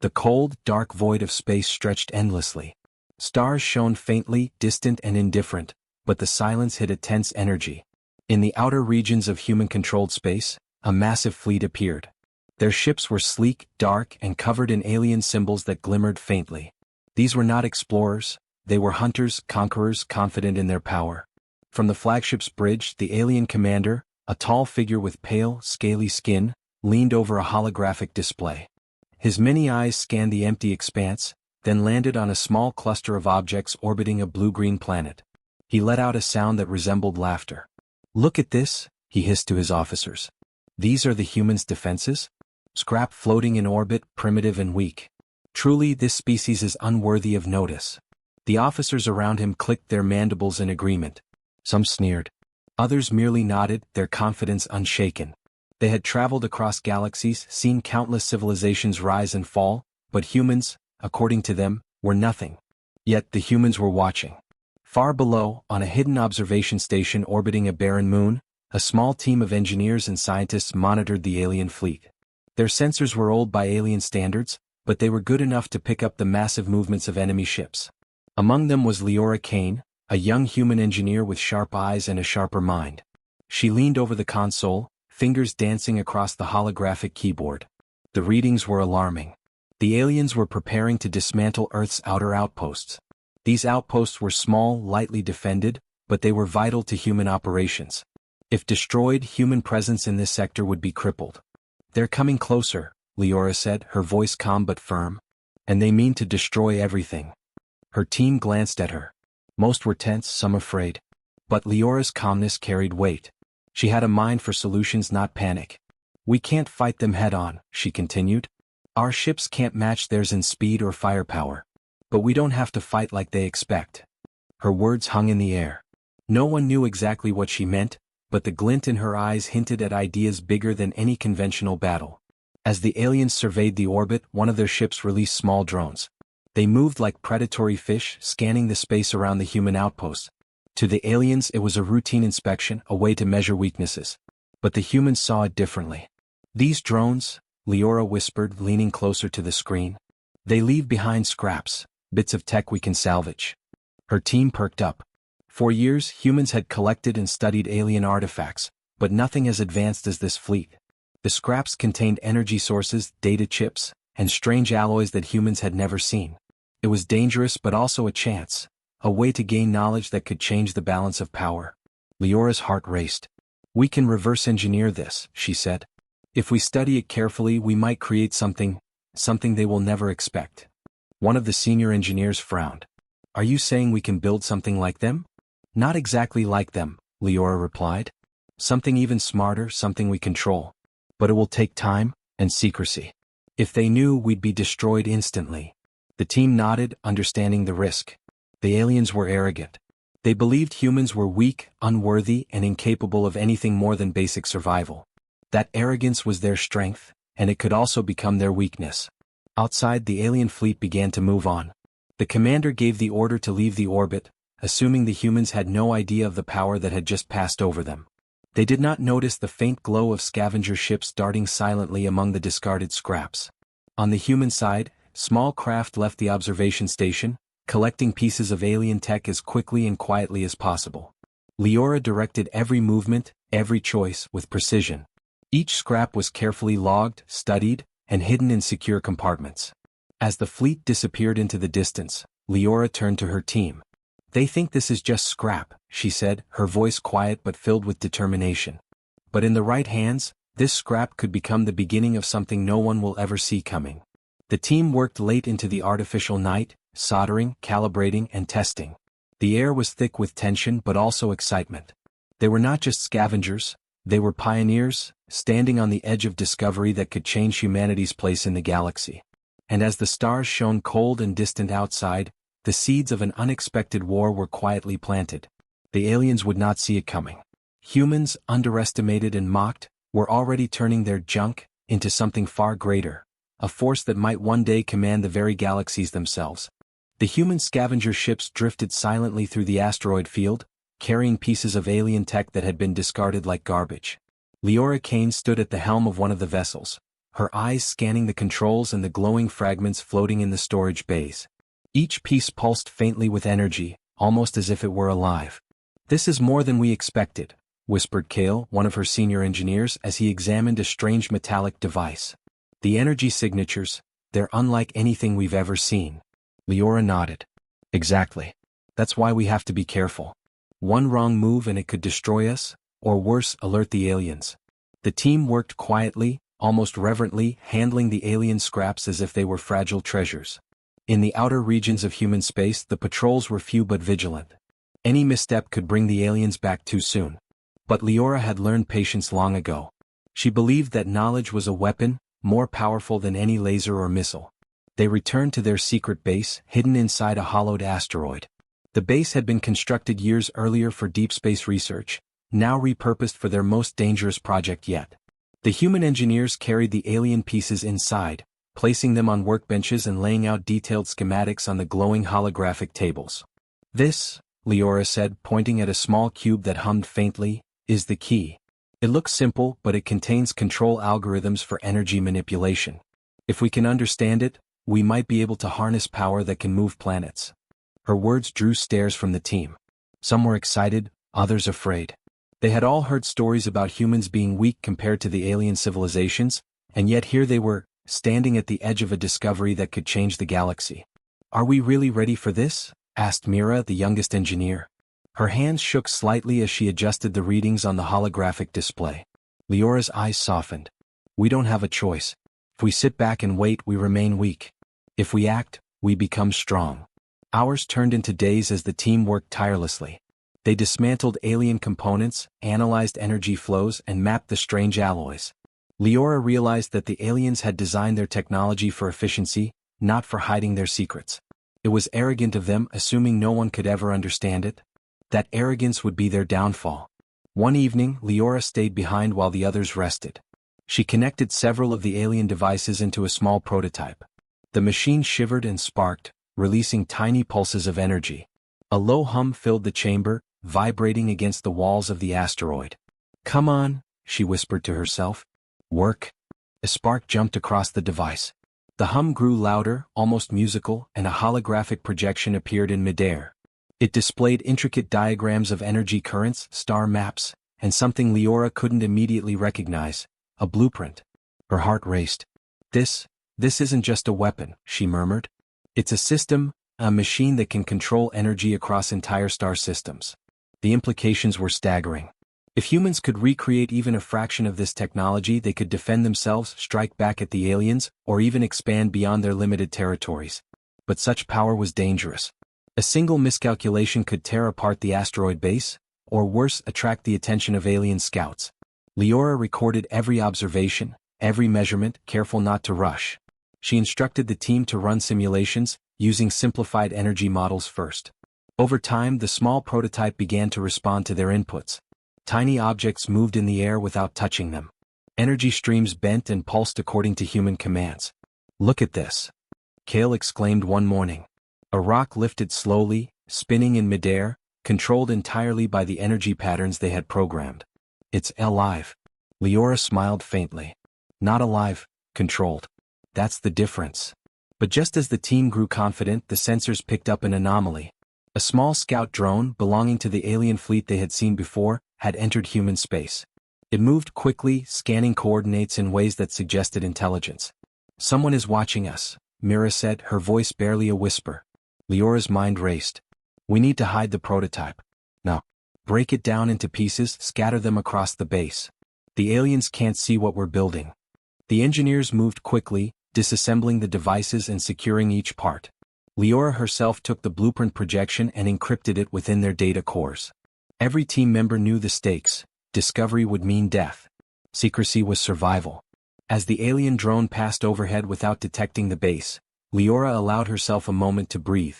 The cold, dark void of space stretched endlessly. Stars shone faintly, distant and indifferent, but the silence hid a tense energy. In the outer regions of human-controlled space, a massive fleet appeared. Their ships were sleek, dark, and covered in alien symbols that glimmered faintly. These were not explorers, they were hunters, conquerors, confident in their power. From the flagship's bridge, the alien commander, a tall figure with pale, scaly skin, leaned over a holographic display. His many eyes scanned the empty expanse, then landed on a small cluster of objects orbiting a blue-green planet. He let out a sound that resembled laughter. "Look at this," he hissed to his officers. "These are the humans' defenses? Scrap floating in orbit, primitive and weak. Truly, this species is unworthy of notice." The officers around him clicked their mandibles in agreement. Some sneered. Others merely nodded, their confidence unshaken. They had traveled across galaxies, seen countless civilizations rise and fall, but humans, according to them, were nothing. Yet the humans were watching. Far below, on a hidden observation station orbiting a barren moon, a small team of engineers and scientists monitored the alien fleet. Their sensors were old by alien standards, but they were good enough to pick up the massive movements of enemy ships. Among them was Leora Kane, a young human engineer with sharp eyes and a sharper mind. She leaned over the console, fingers dancing across the holographic keyboard. The readings were alarming. The aliens were preparing to dismantle Earth's outer outposts. These outposts were small, lightly defended, but they were vital to human operations. If destroyed, human presence in this sector would be crippled. "They're coming closer," Leora said, her voice calm but firm. "And they mean to destroy everything." Her team glanced at her. Most were tense, some afraid. But Leora's calmness carried weight. She had a mind for solutions, not panic. "We can't fight them head-on," she continued. "Our ships can't match theirs in speed or firepower. But we don't have to fight like they expect." Her words hung in the air. No one knew exactly what she meant, but the glint in her eyes hinted at ideas bigger than any conventional battle. As the aliens surveyed the orbit, one of their ships released small drones. They moved like predatory fish, scanning the space around the human outposts. To the aliens it was a routine inspection, a way to measure weaknesses. But the humans saw it differently. "These drones," Leora whispered, leaning closer to the screen. "They leave behind scraps, bits of tech we can salvage." Her team perked up. For years, humans had collected and studied alien artifacts, but nothing as advanced as this fleet. The scraps contained energy sources, data chips, and strange alloys that humans had never seen. It was dangerous but also a chance, a way to gain knowledge that could change the balance of power. Leora's heart raced. "We can reverse engineer this," she said. "If we study it carefully, we might create something they will never expect." One of the senior engineers frowned. "Are you saying we can build something like them?" "Not exactly like them," Leora replied. "Something even smarter, something we control. But it will take time and secrecy. If they knew, we'd be destroyed instantly." The team nodded, understanding the risk. The aliens were arrogant. They believed humans were weak, unworthy, and incapable of anything more than basic survival. That arrogance was their strength, and it could also become their weakness. Outside, the alien fleet began to move on. The commander gave the order to leave the orbit, assuming the humans had no idea of the power that had just passed over them. They did not notice the faint glow of scavenger ships darting silently among the discarded scraps. On the human side, small craft left the observation station, collecting pieces of alien tech as quickly and quietly as possible. Leora directed every movement, every choice, with precision. Each scrap was carefully logged, studied, and hidden in secure compartments. As the fleet disappeared into the distance, Leora turned to her team. "They think this is just scrap," she said, her voice quiet but filled with determination. "But in the right hands, this scrap could become the beginning of something no one will ever see coming." The team worked late into the artificial night, soldering, calibrating, and testing. The air was thick with tension but also excitement. They were not just scavengers, they were pioneers, standing on the edge of discovery that could change humanity's place in the galaxy. And as the stars shone cold and distant outside, the seeds of an unexpected war were quietly planted. The aliens would not see it coming. Humans, underestimated and mocked, were already turning their junk into something far greater, a force that might one day command the very galaxies themselves. The human scavenger ships drifted silently through the asteroid field, carrying pieces of alien tech that had been discarded like garbage. Leora Kane stood at the helm of one of the vessels, her eyes scanning the controls and the glowing fragments floating in the storage bays. Each piece pulsed faintly with energy, almost as if it were alive. "This is more than we expected," whispered Kale, one of her senior engineers, as he examined a strange metallic device. "The energy signatures, they're unlike anything we've ever seen." Leora nodded. "Exactly. That's why we have to be careful. One wrong move and it could destroy us, or worse, alert the aliens." The team worked quietly, almost reverently, handling the alien scraps as if they were fragile treasures. In the outer regions of human space, the patrols were few but vigilant. Any misstep could bring the aliens back too soon. But Leora had learned patience long ago. She believed that knowledge was a weapon, more powerful than any laser or missile. They returned to their secret base, hidden inside a hollowed asteroid. The base had been constructed years earlier for deep space research, now repurposed for their most dangerous project yet. The human engineers carried the alien pieces inside, placing them on workbenches and laying out detailed schematics on the glowing holographic tables. "This," Leora said, pointing at a small cube that hummed faintly, "is the key. It looks simple, but it contains control algorithms for energy manipulation. If we can understand it, we might be able to harness power that can move planets." Her words drew stares from the team. Some were excited, others afraid. They had all heard stories about humans being weak compared to the alien civilizations, and yet here they were, standing at the edge of a discovery that could change the galaxy. "Are we really ready for this?" asked Mira, the youngest engineer. Her hands shook slightly as she adjusted the readings on the holographic display. Leora's eyes softened. "We don't have a choice. If we sit back and wait, we remain weak. If we act, we become strong." Hours turned into days as the team worked tirelessly. They dismantled alien components, analyzed energy flows, and mapped the strange alloys. Leora realized that the aliens had designed their technology for efficiency, not for hiding their secrets. It was arrogant of them, assuming no one could ever understand it. That arrogance would be their downfall. One evening, Leora stayed behind while the others rested. She connected several of the alien devices into a small prototype. The machine shivered and sparked, releasing tiny pulses of energy. A low hum filled the chamber, vibrating against the walls of the asteroid. "Come on," she whispered to herself. "Work." A spark jumped across the device. The hum grew louder, almost musical, and a holographic projection appeared in midair. It displayed intricate diagrams of energy currents, star maps, and something Leora couldn't immediately recognize, a blueprint. Her heart raced. This isn't just a weapon," she murmured. "It's a system, a machine that can control energy across entire star systems." The implications were staggering. If humans could recreate even a fraction of this technology, they could defend themselves, strike back at the aliens, or even expand beyond their limited territories. But such power was dangerous. A single miscalculation could tear apart the asteroid base, or worse, attract the attention of alien scouts. Leora recorded every observation, every measurement, careful not to rush. She instructed the team to run simulations, using simplified energy models first. Over time, the small prototype began to respond to their inputs. Tiny objects moved in the air without touching them. Energy streams bent and pulsed according to human commands. "Look at this," Kale exclaimed one morning. A rock lifted slowly, spinning in midair, controlled entirely by the energy patterns they had programmed. "It's alive." Leora smiled faintly. "Not alive, controlled. That's the difference." But just as the team grew confident, the sensors picked up an anomaly. A small scout drone, belonging to the alien fleet they had seen before, had entered human space. It moved quickly, scanning coordinates in ways that suggested intelligence. "Someone is watching us," Mira said, her voice barely a whisper. Leora's mind raced. "We need to hide the prototype. Now, break it down into pieces, scatter them across the base. The aliens can't see what we're building." The engineers moved quickly, disassembling the devices and securing each part. Leora herself took the blueprint projection and encrypted it within their data cores. Every team member knew the stakes. Discovery would mean death. Secrecy was survival. As the alien drone passed overhead without detecting the base, Leora allowed herself a moment to breathe.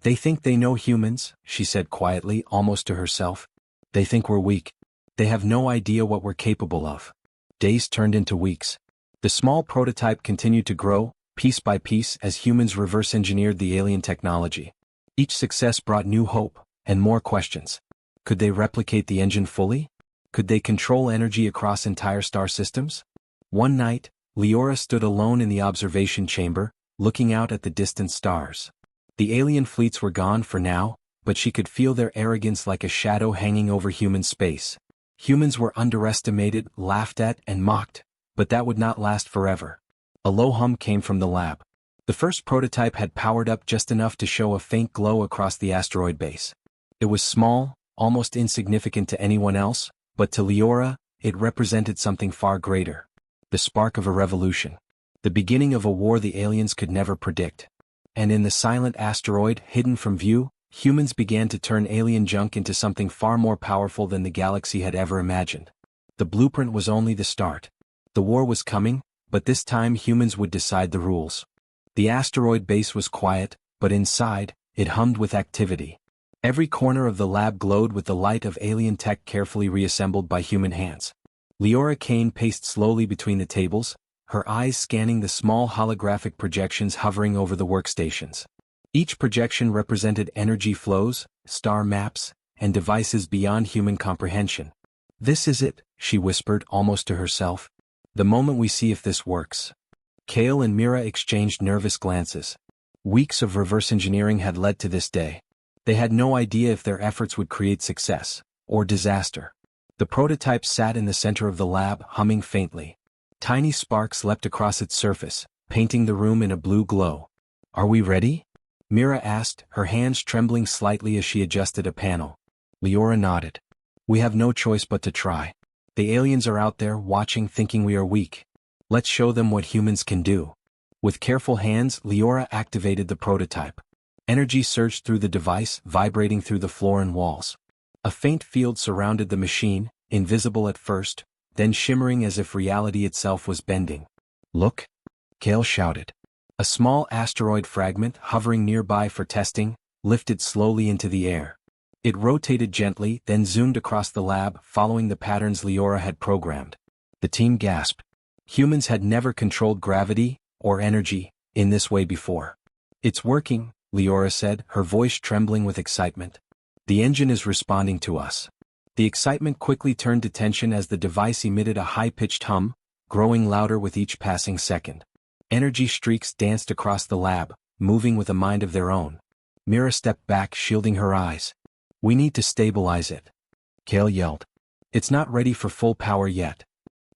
"They think they know humans," she said quietly, almost to herself. "They think we're weak. They have no idea what we're capable of." Days turned into weeks. The small prototype continued to grow, piece by piece, as humans reverse-engineered the alien technology. Each success brought new hope, and more questions. Could they replicate the engine fully? Could they control energy across entire star systems? One night, Leora stood alone in the observation chamber, looking out at the distant stars. The alien fleets were gone for now, but she could feel their arrogance like a shadow hanging over human space. Humans were underestimated, laughed at, and mocked, but that would not last forever. A low hum came from the lab. The first prototype had powered up just enough to show a faint glow across the asteroid base. It was small, almost insignificant to anyone else, but to Leora, it represented something far greater. The spark of a revolution. The beginning of a war the aliens could never predict. And in the silent asteroid, hidden from view, humans began to turn alien junk into something far more powerful than the galaxy had ever imagined. The blueprint was only the start. The war was coming, but this time humans would decide the rules. The asteroid base was quiet, but inside, it hummed with activity. Every corner of the lab glowed with the light of alien tech carefully reassembled by human hands. Leora Kane paced slowly between the tables, her eyes scanning the small holographic projections hovering over the workstations. Each projection represented energy flows, star maps, and devices beyond human comprehension. "This is it," she whispered almost to herself. "The moment we see if this works." Kale and Mira exchanged nervous glances. Weeks of reverse engineering had led to this day. They had no idea if their efforts would create success or disaster. The prototype sat in the center of the lab, humming faintly. Tiny sparks leapt across its surface, painting the room in a blue glow. "Are we ready?" Mira asked, her hands trembling slightly as she adjusted a panel. Leora nodded. "We have no choice but to try. The aliens are out there, watching, thinking we are weak. Let's show them what humans can do." With careful hands, Leora activated the prototype. Energy surged through the device, vibrating through the floor and walls. A faint field surrounded the machine, invisible at first, then shimmering as if reality itself was bending. "Look!" Kale shouted. A small asteroid fragment, hovering nearby for testing, lifted slowly into the air. It rotated gently, then zoomed across the lab, following the patterns Leora had programmed. The team gasped. Humans had never controlled gravity, or energy, in this way before. "It's working," Leora said, her voice trembling with excitement. "The engine is responding to us." The excitement quickly turned to tension as the device emitted a high-pitched hum, growing louder with each passing second. Energy streaks danced across the lab, moving with a mind of their own. Mira stepped back, shielding her eyes. "We need to stabilize it," Kale yelled. "It's not ready for full power yet."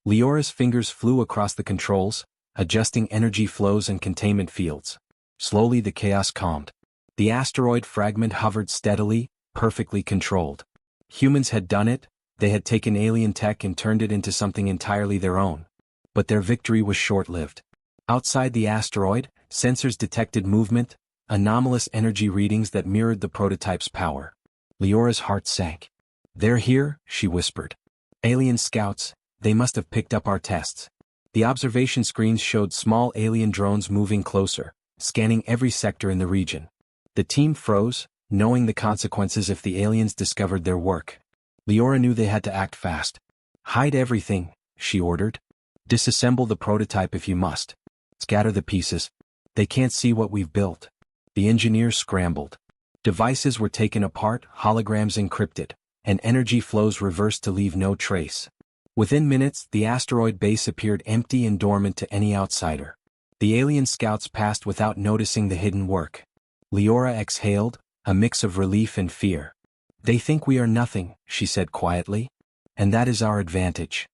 Leora's fingers flew across the controls, adjusting energy flows and containment fields. Slowly the chaos calmed. The asteroid fragment hovered steadily, perfectly controlled. Humans had done it, they had taken alien tech and turned it into something entirely their own. But their victory was short-lived. Outside the asteroid, sensors detected movement, anomalous energy readings that mirrored the prototype's power. Leora's heart sank. "They're here," she whispered. "Alien scouts, they must have picked up our tests." The observation screens showed small alien drones moving closer, scanning every sector in the region. The team froze, knowing the consequences if the aliens discovered their work. Leora knew they had to act fast. "Hide everything," she ordered. "Disassemble the prototype if you must. Scatter the pieces. They can't see what we've built." The engineers scrambled. Devices were taken apart, holograms encrypted, and energy flows reversed to leave no trace. Within minutes, the asteroid base appeared empty and dormant to any outsider. The alien scouts passed without noticing the hidden work. Leora exhaled, a mix of relief and fear. "They think we are nothing," she said quietly. "And that is our advantage."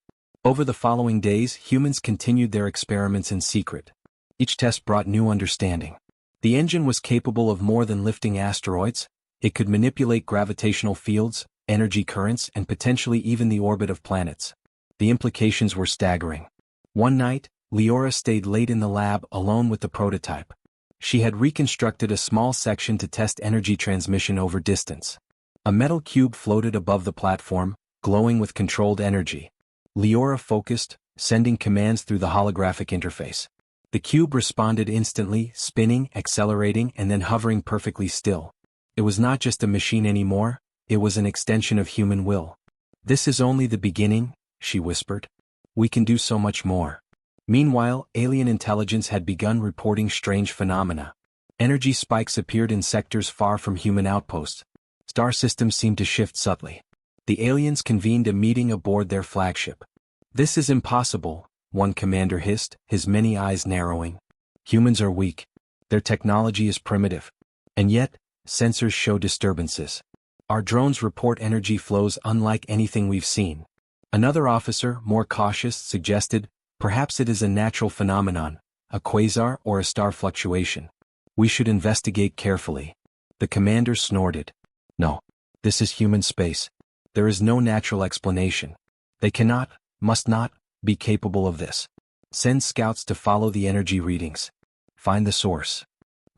Over the following days, humans continued their experiments in secret. Each test brought new understanding. The engine was capable of more than lifting asteroids. It could manipulate gravitational fields, energy currents, and potentially even the orbit of planets. The implications were staggering. One night, Leora stayed late in the lab alone with the prototype. She had reconstructed a small section to test energy transmission over distance. A metal cube floated above the platform, glowing with controlled energy. Leora focused, sending commands through the holographic interface. The cube responded instantly, spinning, accelerating, and then hovering perfectly still. It was not just a machine anymore, it was an extension of human will. "This is only the beginning," she whispered. "We can do so much more." Meanwhile, alien intelligence had begun reporting strange phenomena. Energy spikes appeared in sectors far from human outposts. Star systems seemed to shift subtly. The aliens convened a meeting aboard their flagship. "This is impossible," one commander hissed, his many eyes narrowing. Humans are weak. Their technology is primitive. And yet, sensors show disturbances. Our drones report energy flows unlike anything we've seen. Another officer, more cautious, suggested, perhaps it is a natural phenomenon, a quasar or a star fluctuation. We should investigate carefully. The commander snorted. No. This is human space. There is no natural explanation. They cannot, must not, be capable of this. Send scouts to follow the energy readings. Find the source.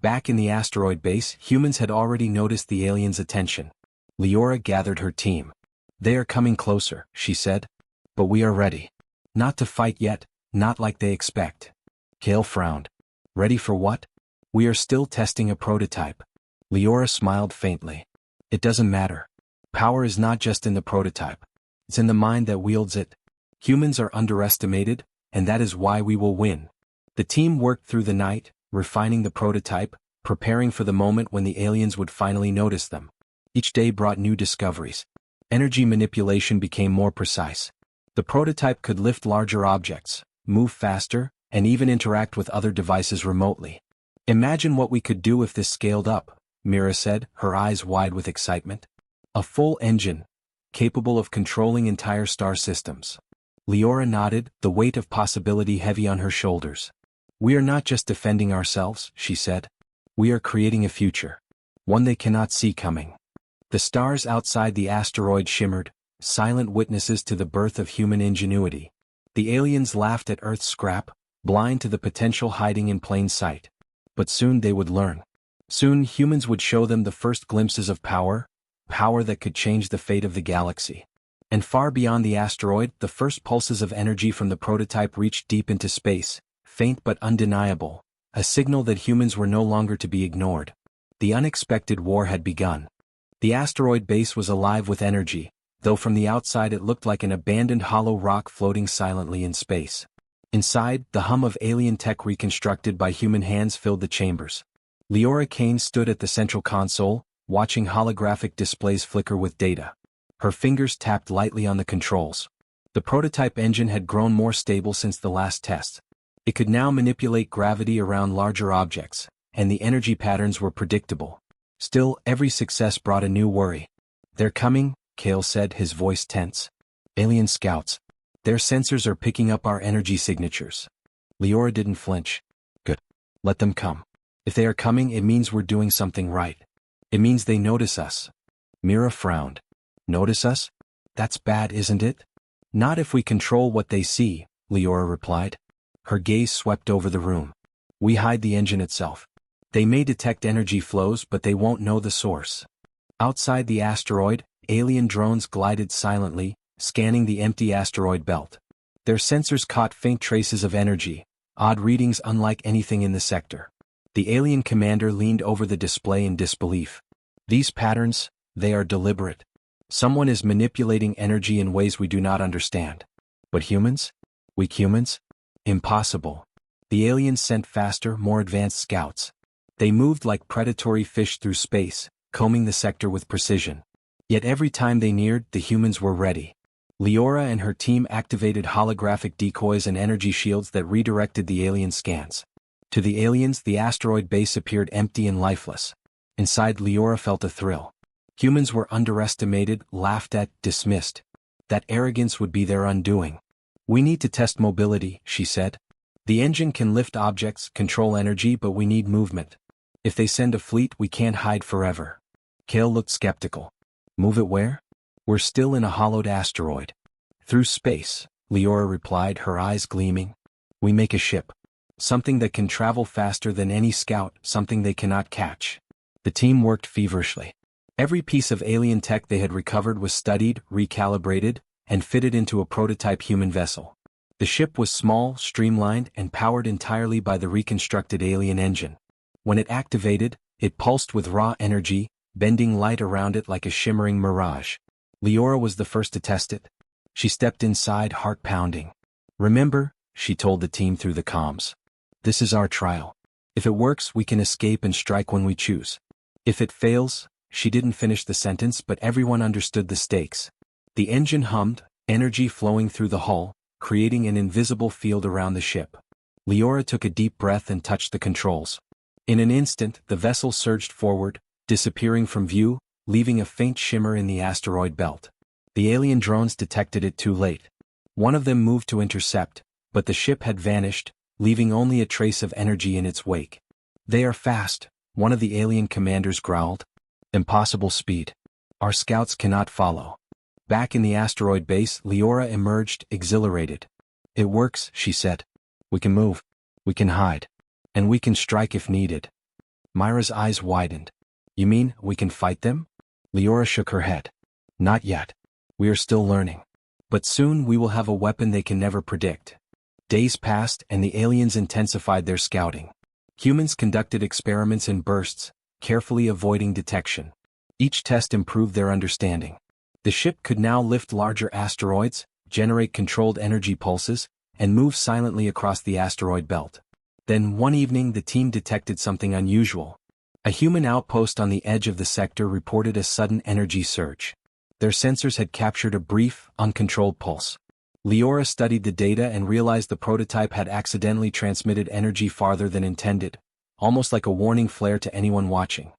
Back in the asteroid base, humans had already noticed the aliens' attention. Leora gathered her team. They are coming closer, she said. But we are ready. Not to fight yet, not like they expect. Kale frowned. Ready for what? We are still testing a prototype. Leora smiled faintly. It doesn't matter. Power is not just in the prototype. It's in the mind that wields it. Humans are underestimated, and that is why we will win. The team worked through the night, refining the prototype, preparing for the moment when the aliens would finally notice them. Each day brought new discoveries. Energy manipulation became more precise. The prototype could lift larger objects, move faster, and even interact with other devices remotely. Imagine what we could do if this scaled up, Mira said, her eyes wide with excitement. A full engine, capable of controlling entire star systems. Leora nodded, the weight of possibility heavy on her shoulders. We are not just defending ourselves, she said. We are creating a future. One they cannot see coming. The stars outside the asteroid shimmered, silent witnesses to the birth of human ingenuity. The aliens laughed at Earth's scrap, blind to the potential hiding in plain sight. But soon they would learn. Soon humans would show them the first glimpses of power that could change the fate of the galaxy. And far beyond the asteroid, the first pulses of energy from the prototype reached deep into space, faint but undeniable, a signal that humans were no longer to be ignored. The unexpected war had begun. The asteroid base was alive with energy, though from the outside it looked like an abandoned hollow rock floating silently in space. Inside, the hum of alien tech reconstructed by human hands filled the chambers. Leora Kane stood at the central console, watching holographic displays flicker with data. Her fingers tapped lightly on the controls. The prototype engine had grown more stable since the last test. It could now manipulate gravity around larger objects, and the energy patterns were predictable. Still, every success brought a new worry. They're coming, Kale said, his voice tense. Alien scouts. Their sensors are picking up our energy signatures. Leora didn't flinch. Good. Let them come. If they are coming, it means we're doing something right. It means they notice us. Mira frowned. Notice us? That's bad, isn't it? Not if we control what they see, Leora replied. Her gaze swept over the room. We hide the engine itself. They may detect energy flows, but they won't know the source. Outside the asteroid, alien drones glided silently, scanning the empty asteroid belt. Their sensors caught faint traces of energy, odd readings unlike anything in the sector. The alien commander leaned over the display in disbelief. These patterns, they are deliberate. Someone is manipulating energy in ways we do not understand. But humans? Weak humans? Impossible. The aliens sent faster, more advanced scouts. They moved like predatory fish through space, combing the sector with precision. Yet every time they neared, the humans were ready. Leora and her team activated holographic decoys and energy shields that redirected the alien scans. To the aliens, the asteroid base appeared empty and lifeless. Inside, Leora felt a thrill. Humans were underestimated, laughed at, dismissed. That arrogance would be their undoing. We need to test mobility, she said. The engine can lift objects, control energy, but we need movement. If they send a fleet, we can't hide forever. Kale looked skeptical. Move it where? We're still in a hollowed asteroid. Through space, Leora replied, her eyes gleaming. We make a ship. Something that can travel faster than any scout, something they cannot catch. The team worked feverishly. Every piece of alien tech they had recovered was studied, recalibrated, and fitted into a prototype human vessel. The ship was small, streamlined, and powered entirely by the reconstructed alien engine. When it activated, it pulsed with raw energy, bending light around it like a shimmering mirage. Leora was the first to test it. She stepped inside, heart pounding. Remember, she told the team through the comms. This is our trial. If it works, we can escape and strike when we choose. If it fails, she didn't finish the sentence, but everyone understood the stakes. The engine hummed, energy flowing through the hull, creating an invisible field around the ship. Leora took a deep breath and touched the controls. In an instant, the vessel surged forward, disappearing from view, leaving a faint shimmer in the asteroid belt. The alien drones detected it too late. One of them moved to intercept, but the ship had vanished, leaving only a trace of energy in its wake. "They are fast," one of the alien commanders growled. "Impossible speed. Our scouts cannot follow." Back in the asteroid base, Leora emerged, exhilarated. "It works," she said. "We can move. We can hide. And we can strike if needed." Myra's eyes widened. "You mean, we can fight them?" Leora shook her head. "Not yet. We are still learning. But soon we will have a weapon they can never predict." Days passed and the aliens intensified their scouting. Humans conducted experiments in bursts, carefully avoiding detection. Each test improved their understanding. The ship could now lift larger asteroids, generate controlled energy pulses, and move silently across the asteroid belt. Then one evening the team detected something unusual. A human outpost on the edge of the sector reported a sudden energy surge. Their sensors had captured a brief, uncontrolled pulse. Leora studied the data and realized the prototype had accidentally transmitted energy farther than intended, almost like a warning flare to anyone watching.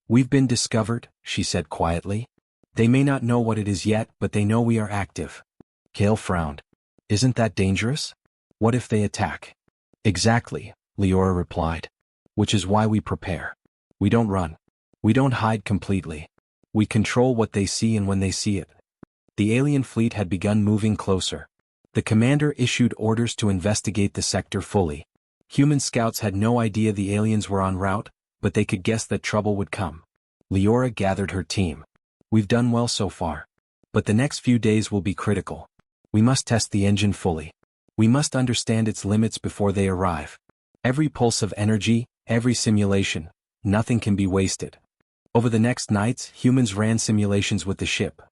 "We've been discovered," she said quietly. "They may not know what it is yet, but they know we are active." Kale frowned. "Isn't that dangerous? What if they attack?" "Exactly," Leora replied. "Which is why we prepare. We don't run. We don't hide completely. We control what they see and when they see it." The alien fleet had begun moving closer. The commander issued orders to investigate the sector fully. Human scouts had no idea the aliens were en route, but they could guess that trouble would come. Leora gathered her team. "We've done well so far. But the next few days will be critical. We must test the engine fully. We must understand its limits before they arrive. Every pulse of energy, every simulation, nothing can be wasted." Over the next nights, humans ran simulations with the ship.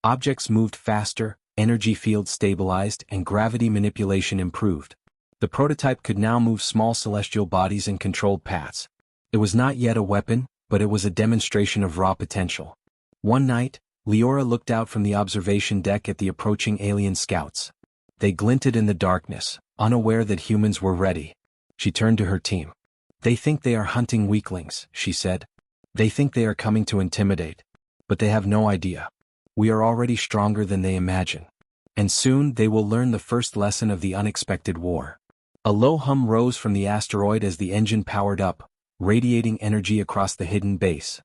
Objects moved faster, energy fields stabilized, and gravity manipulation improved. The prototype could now move small celestial bodies in controlled paths. It was not yet a weapon, but it was a demonstration of raw potential. One night, Leora looked out from the observation deck at the approaching alien scouts. They glinted in the darkness, unaware that humans were ready. She turned to her team. "They think they are hunting weaklings," she said. "They think they are coming to intimidate. But they have no idea. We are already stronger than they imagine. And soon they will learn the first lesson of the unexpected war." A low hum rose from the asteroid as the engine powered up, radiating energy across the hidden base.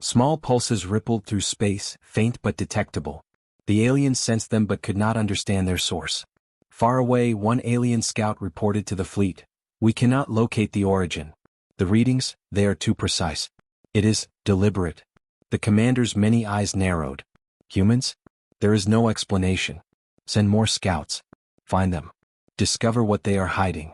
Small pulses rippled through space, faint but detectable. The aliens sensed them but could not understand their source. Far away, one alien scout reported to the fleet, "We cannot locate the origin. The readings, they are too precise. It is deliberate." The commander's many eyes narrowed. "Humans? There is no explanation. Send more scouts. Find them. Discover what they are hiding."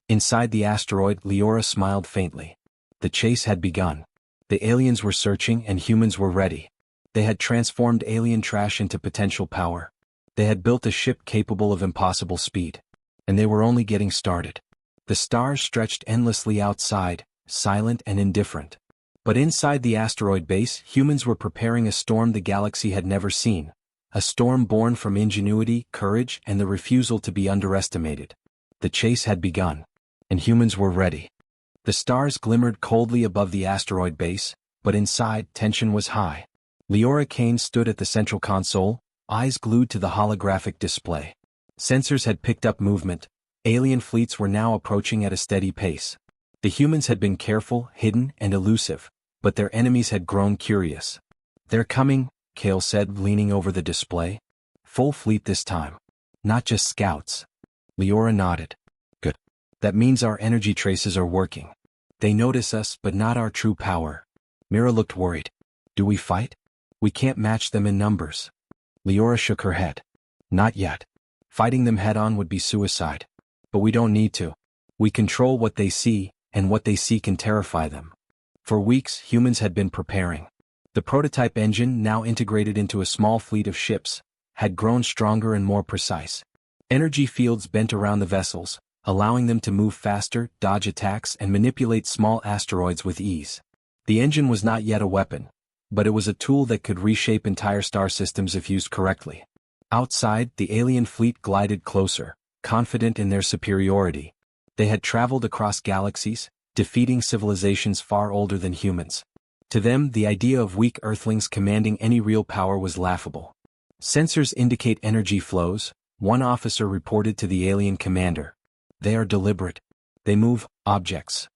Inside the asteroid, Leora smiled faintly. The chase had begun. The aliens were searching and humans were ready. They had transformed alien trash into potential power. They had built a ship capable of impossible speed. And they were only getting started. The stars stretched endlessly outside, silent and indifferent. But inside the asteroid base, humans were preparing a storm the galaxy had never seen. A storm born from ingenuity, courage, and the refusal to be underestimated. The chase had begun. And humans were ready. The stars glimmered coldly above the asteroid base, but inside, tension was high. Leora Kane stood at the central console, eyes glued to the holographic display. Sensors had picked up movement. Alien fleets were now approaching at a steady pace. The humans had been careful, hidden, and elusive, but their enemies had grown curious. "They're coming," Kale said, leaning over the display. "Full fleet this time. Not just scouts." Leora nodded. "Good. That means our energy traces are working. They notice us, but not our true power." Mira looked worried. "Do we fight? We can't match them in numbers." Leora shook her head. "Not yet. Fighting them head-on would be suicide. But we don't need to. We control what they see, and what they see can terrify them." For weeks, humans had been preparing. The prototype engine, now integrated into a small fleet of ships, had grown stronger and more precise. Energy fields bent around the vessels, allowing them to move faster, dodge attacks, and manipulate small asteroids with ease. The engine was not yet a weapon, but it was a tool that could reshape entire star systems if used correctly. Outside, the alien fleet glided closer, confident in their superiority. They had traveled across galaxies, defeating civilizations far older than humans. To them, the idea of weak Earthlings commanding any real power was laughable. Sensors indicate energy flows, one officer reported to the alien commander. They are deliberate. They move objects.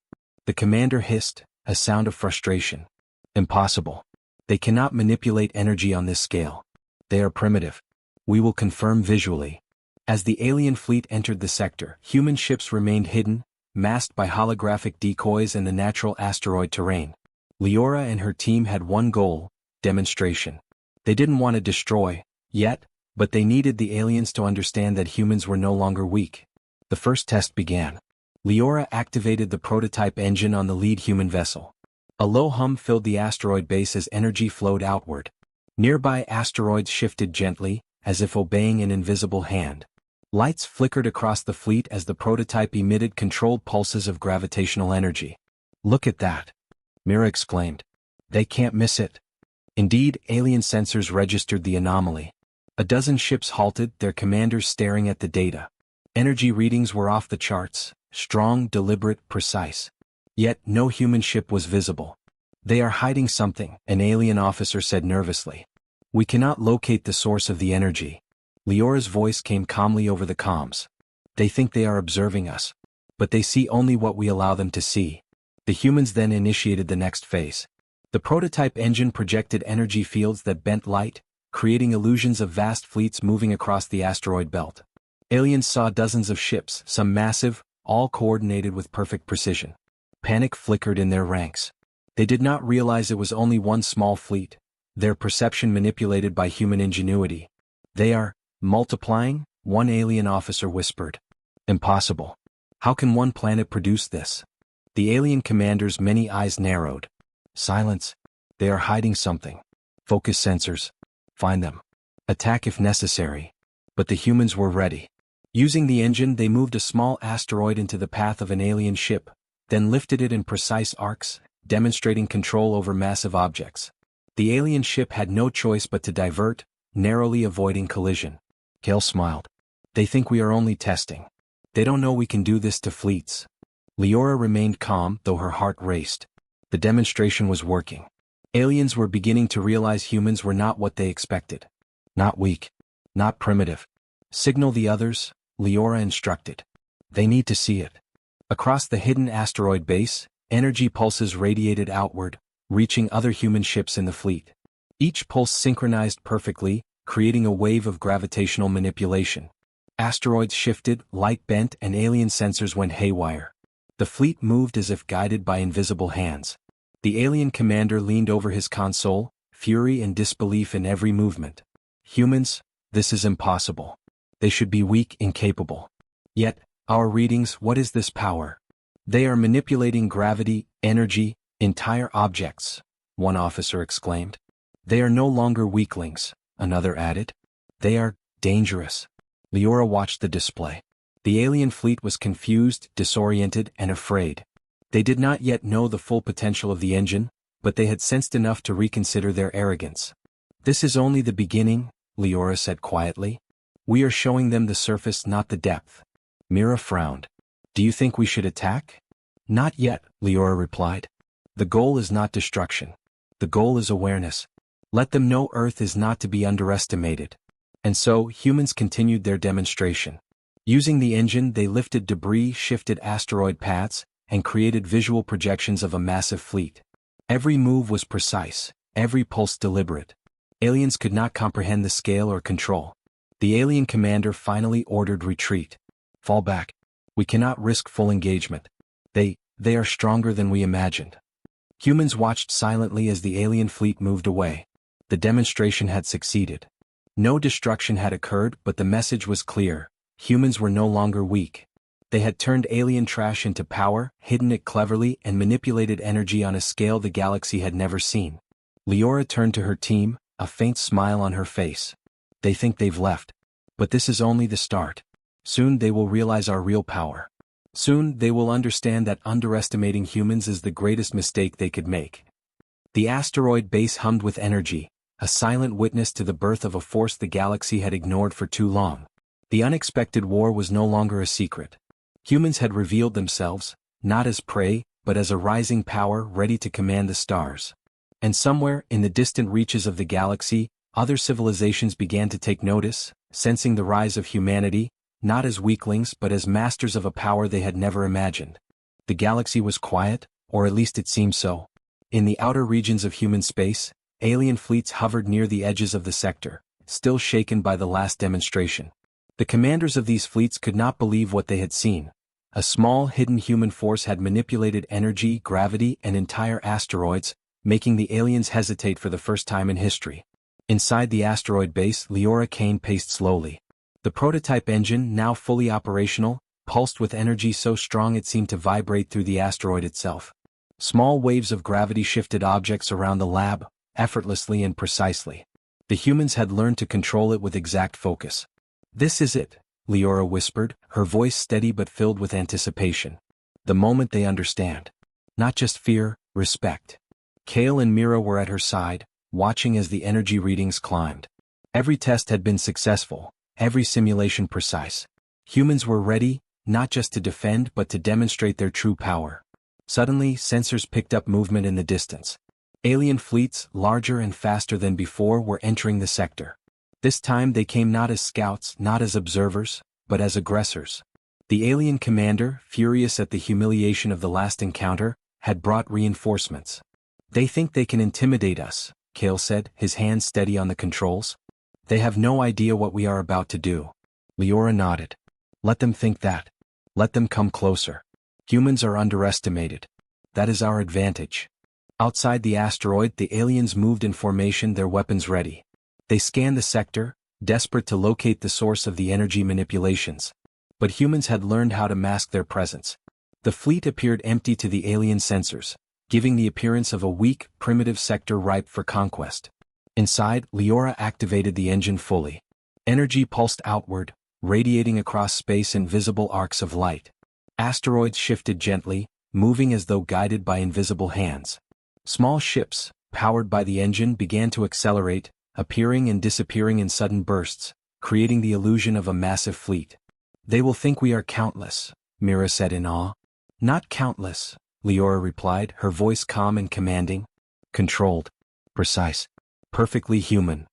The commander hissed, a sound of frustration. Impossible. They cannot manipulate energy on this scale. They are primitive. We will confirm visually. As the alien fleet entered the sector, human ships remained hidden, masked by holographic decoys and the natural asteroid terrain. Leora and her team had one goal: demonstration. They didn't want to destroy, yet, but they needed the aliens to understand that humans were no longer weak. The first test began. Leora activated the prototype engine on the lead human vessel. A low hum filled the asteroid base as energy flowed outward. Nearby asteroids shifted gently, as if obeying an invisible hand. Lights flickered across the fleet as the prototype emitted controlled pulses of gravitational energy. "Look at that," Mira exclaimed. "They can't miss it." Indeed, alien sensors registered the anomaly. A dozen ships halted, their commanders staring at the data. Energy readings were off the charts, strong, deliberate, precise. Yet no human ship was visible. "They are hiding something," an alien officer said nervously. "We cannot locate the source of the energy." Leora's voice came calmly over the comms. "They think they are observing us. But they see only what we allow them to see." The humans then initiated the next phase. The prototype engine projected energy fields that bent light, creating illusions of vast fleets moving across the asteroid belt. Aliens saw dozens of ships, some massive, all coordinated with perfect precision. Panic flickered in their ranks. They did not realize it was only one small fleet, their perception manipulated by human ingenuity. "They are multiplying," one alien officer whispered. "Impossible. How can one planet produce this?" The alien commander's many eyes narrowed. "Silence. They are hiding something. Focus sensors. Find them. Attack if necessary." But the humans were ready. Using the engine, they moved a small asteroid into the path of an alien ship, then lifted it in precise arcs, demonstrating control over massive objects. The alien ship had no choice but to divert, narrowly avoiding collision. Kale smiled. "They think we are only testing. They don't know we can do this to fleets." Leora remained calm, though her heart raced. The demonstration was working. Aliens were beginning to realize humans were not what they expected. Not weak. Not primitive. "Signal the others," Leora instructed. "They need to see it." Across the hidden asteroid base, energy pulses radiated outward, reaching other human ships in the fleet. Each pulse synchronized perfectly, creating a wave of gravitational manipulation. Asteroids shifted, light bent, and alien sensors went haywire. The fleet moved as if guided by invisible hands. The alien commander leaned over his console, fury and disbelief in every movement. "Humans, this is impossible. They should be weak, incapable. Yet, our readings, what is this power? They are manipulating gravity, energy, entire objects," one officer exclaimed. "They are no longer weaklings," another added. "They are dangerous." Leora watched the display. The alien fleet was confused, disoriented, and afraid. They did not yet know the full potential of the engine, but they had sensed enough to reconsider their arrogance. "This is only the beginning," Leora said quietly. "We are showing them the surface, not the depth." Mira frowned. "Do you think we should attack?" "Not yet," Leora replied. "The goal is not destruction. The goal is awareness. Let them know Earth is not to be underestimated." And so, humans continued their demonstration. Using the engine, they lifted debris, shifted asteroid paths, and created visual projections of a massive fleet. Every move was precise, every pulse deliberate. Aliens could not comprehend the scale or control. The alien commander finally ordered retreat. "Fall back. We cannot risk full engagement. They are stronger than we imagined." Humans watched silently as the alien fleet moved away. The demonstration had succeeded. No destruction had occurred, but the message was clear. Humans were no longer weak. They had turned alien trash into power, hidden it cleverly, and manipulated energy on a scale the galaxy had never seen. Leora turned to her team, a faint smile on her face. "They think they've left. But this is only the start. Soon they will realize our real power. Soon they will understand that underestimating humans is the greatest mistake they could make." The asteroid base hummed with energy, a silent witness to the birth of a force the galaxy had ignored for too long. The unexpected war was no longer a secret. Humans had revealed themselves, not as prey, but as a rising power ready to command the stars. And somewhere, in the distant reaches of the galaxy, other civilizations began to take notice, sensing the rise of humanity, not as weaklings but as masters of a power they had never imagined. The galaxy was quiet, or at least it seemed so. In the outer regions of human space, alien fleets hovered near the edges of the sector, still shaken by the last demonstration. The commanders of these fleets could not believe what they had seen. A small, hidden human force had manipulated energy, gravity, and entire asteroids, making the aliens hesitate for the first time in history. Inside the asteroid base, Leora Kane paced slowly. The prototype engine, now fully operational, pulsed with energy so strong it seemed to vibrate through the asteroid itself. Small waves of gravity shifted objects around the lab, effortlessly and precisely. The humans had learned to control it with exact focus. "This is it," Leora whispered, her voice steady but filled with anticipation. "The moment they understand. Not just fear, respect." Kale and Mira were at her side, watching as the energy readings climbed. Every test had been successful, every simulation precise. Humans were ready, not just to defend but to demonstrate their true power. Suddenly, sensors picked up movement in the distance. Alien fleets, larger and faster than before, were entering the sector. This time they came not as scouts, not as observers, but as aggressors. The alien commander, furious at the humiliation of the last encounter, had brought reinforcements. "They think they can intimidate us," Kale said, his hands steady on the controls. "They have no idea what we are about to do." Leora nodded. "Let them think that. Let them come closer. Humans are underestimated. That is our advantage." Outside the asteroid, the aliens moved in formation, their weapons ready. They scanned the sector, desperate to locate the source of the energy manipulations. But humans had learned how to mask their presence. The fleet appeared empty to the alien sensors, giving the appearance of a weak, primitive sector ripe for conquest. Inside, Leora activated the engine fully. Energy pulsed outward, radiating across space in visible arcs of light. Asteroids shifted gently, moving as though guided by invisible hands. Small ships, powered by the engine, began to accelerate, appearing and disappearing in sudden bursts, creating the illusion of a massive fleet. "They will think we are countless," Mira said in awe. "Not countless," Leora replied, her voice calm and commanding. "Controlled. Precise. Perfectly human."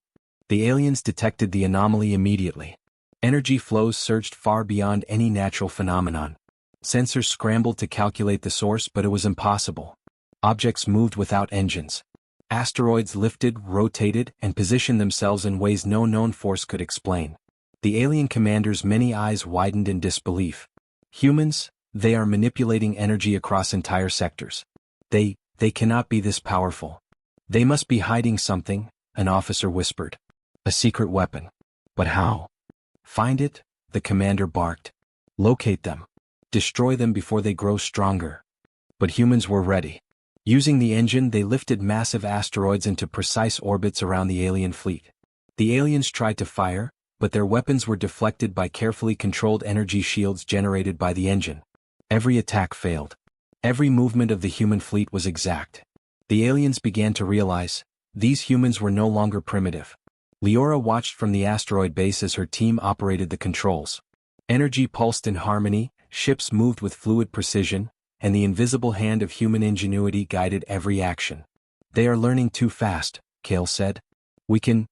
The aliens detected the anomaly immediately. Energy flows surged far beyond any natural phenomenon. Sensors scrambled to calculate the source, but it was impossible. Objects moved without engines. Asteroids lifted, rotated, and positioned themselves in ways no known force could explain. The alien commander's many eyes widened in disbelief. "Humans, they are manipulating energy across entire sectors. They cannot be this powerful. They must be hiding something," an officer whispered. "A secret weapon. But how?" "Find it," the commander barked. "Locate them. Destroy them before they grow stronger." But humans were ready. Using the engine, they lifted massive asteroids into precise orbits around the alien fleet. The aliens tried to fire, but their weapons were deflected by carefully controlled energy shields generated by the engine. Every attack failed. Every movement of the human fleet was exact. The aliens began to realize, these humans were no longer primitive. Leora watched from the asteroid base as her team operated the controls. Energy pulsed in harmony, ships moved with fluid precision, and the invisible hand of human ingenuity guided every action. "They are learning too fast," Kale said. We can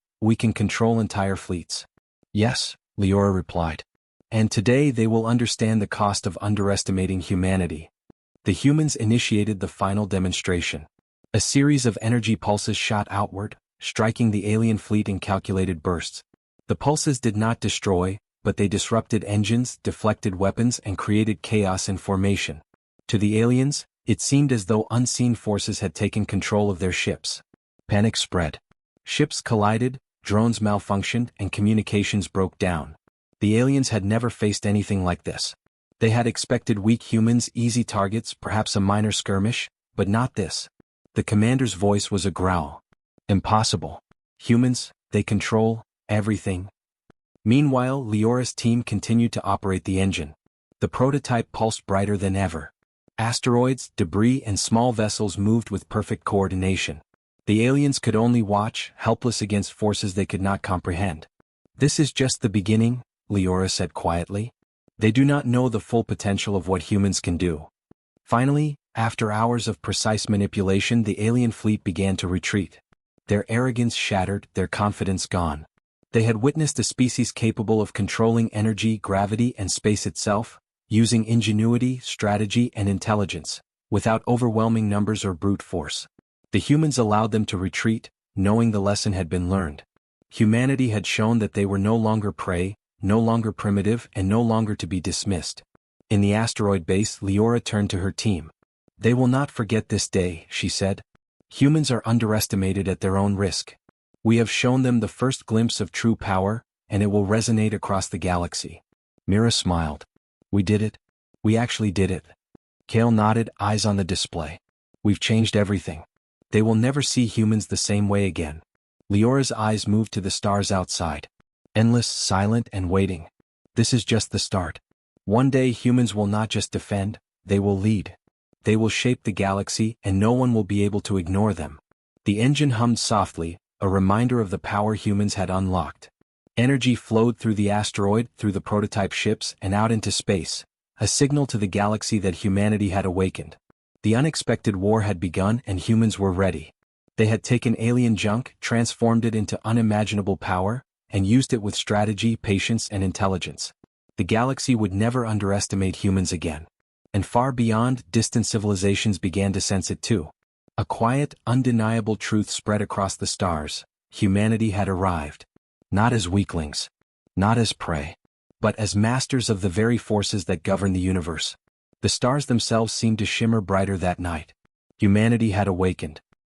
control entire fleets." "Yes," Leora replied. "And today they will understand the cost of underestimating humanity." The humans initiated the final demonstration. A series of energy pulses shot outward, striking the alien fleet in calculated bursts. The pulses did not destroy, but they disrupted engines, deflected weapons, and created chaos in formation. To the aliens, it seemed as though unseen forces had taken control of their ships. Panic spread. Ships collided, drones malfunctioned, and communications broke down. The aliens had never faced anything like this. They had expected weak humans, easy targets, perhaps a minor skirmish, but not this. The commander's voice was a growl. "Impossible. Humans, they control everything." Meanwhile, Leora's team continued to operate the engine. The prototype pulsed brighter than ever. Asteroids, debris, and small vessels moved with perfect coordination. The aliens could only watch, helpless against forces they could not comprehend. "This is just the beginning," Leora said quietly. They do not know the full potential of what humans can do. Finally, after hours of precise manipulation, the alien fleet began to retreat. Their arrogance shattered, their confidence gone. They had witnessed a species capable of controlling energy, gravity, and space itself, using ingenuity, strategy, and intelligence, without overwhelming numbers or brute force. The humans allowed them to retreat, knowing the lesson had been learned. Humanity had shown that they were no longer prey, no longer primitive, and no longer to be dismissed. In the asteroid base, Leora turned to her team. They will not forget this day, she said. Humans are underestimated at their own risk. We have shown them the first glimpse of true power, and it will resonate across the galaxy. Mira smiled. We did it. We actually did it. Kale nodded, eyes on the display. We've changed everything. They will never see humans the same way again. Leora's eyes moved to the stars outside. Endless, silent, and waiting. This is just the start. One day humans will not just defend, they will lead. They will shape the galaxy, and no one will be able to ignore them. The engine hummed softly, a reminder of the power humans had unlocked. Energy flowed through the asteroid, through the prototype ships, and out into space, a signal to the galaxy that humanity had awakened. The unexpected war had begun, and humans were ready. They had taken alien junk, transformed it into unimaginable power, and used it with strategy, patience, and intelligence. The galaxy would never underestimate humans again. And far beyond, distant civilizations began to sense it too. A quiet, undeniable truth spread across the stars. Humanity had arrived. Not as weaklings. Not as prey. But as masters of the very forces that govern the universe. The stars themselves seemed to shimmer brighter that night. Humanity had awakened.